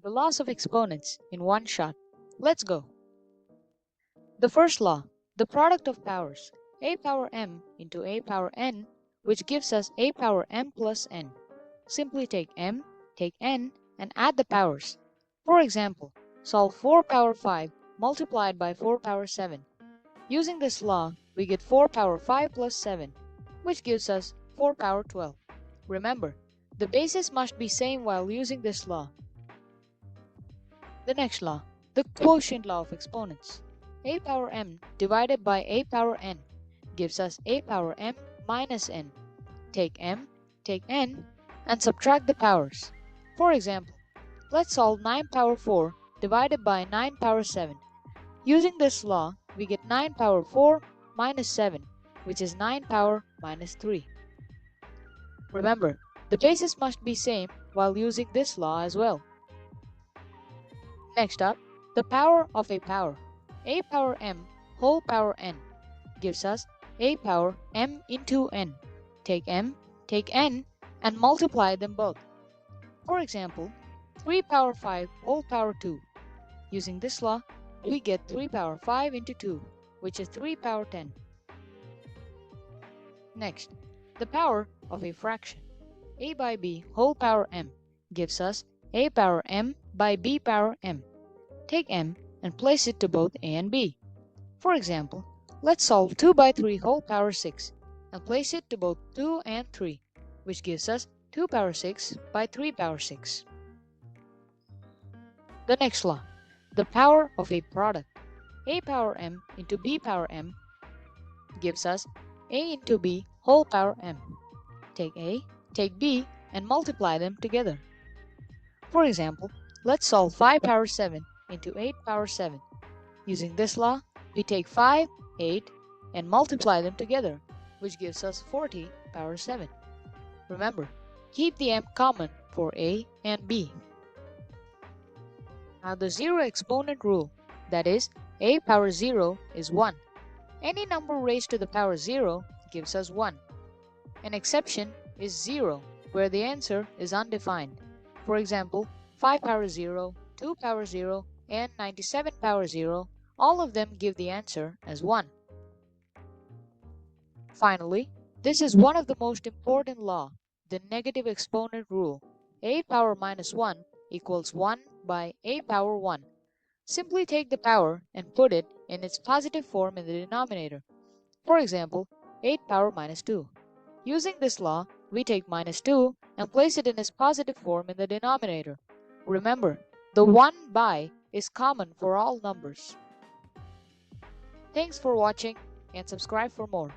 The laws of exponents in one shot. Let's go. The first law, the product of powers, a power m into a power n, which gives us a power m plus n. Simply take m, take n, and add the powers. For example, solve 4 power 5 multiplied by 4 power 7. Using this law, we get 4 power 5 plus 7, which gives us 4 power 12. Remember, the bases must be same while using this law. The next law, the quotient law of exponents. A power m divided by a power n gives us a power m minus n. Take m, take n, and subtract the powers. For example, let's solve 9 power 4 divided by 9 power 7. Using this law, we get 9 power 4 minus 7, which is 9 power minus 3. Remember, the bases must be same while using this law as well. Next up, the power of a power. A power m whole power n gives us a power m into n. Take m, take n, and multiply them both. For example, 3 power 5 whole power 2. Using this law, we get 3 power 5 into 2, which is 3 power 10. Next, the power of a fraction. A by b whole power m gives us a power m by b power m. Take m and place it to both a and b. For example, let's solve 2 by 3 whole power 6 and place it to both 2 and 3, which gives us 2 power 6 by 3 power 6. The next law, the power of a product. A power m into b power m gives us a into b whole power m. Take a, take b, and multiply them together. For example, let's solve 5 power 7 into 8 power 7. Using this law, we take 5, 8, and multiply them together, which gives us 40 power 7. Remember, keep the m common for a and b. Now the zero exponent rule, that is, a power 0 is 1. Any number raised to the power 0 gives us 1. An exception is 0, where the answer is undefined. For example, 5 power 0, 2 power 0, and 97 power 0, all of them give the answer as 1. Finally, this is one of the most important law, the negative exponent rule. A power minus 1 equals 1 by a power 1. Simply take the power and put it in its positive form in the denominator. For example, 8 power minus 2. Using this law, we take minus 2 and place it in its positive form in the denominator. Remember, the 1 by is common for all numbers. Thanks for watching and subscribe for more.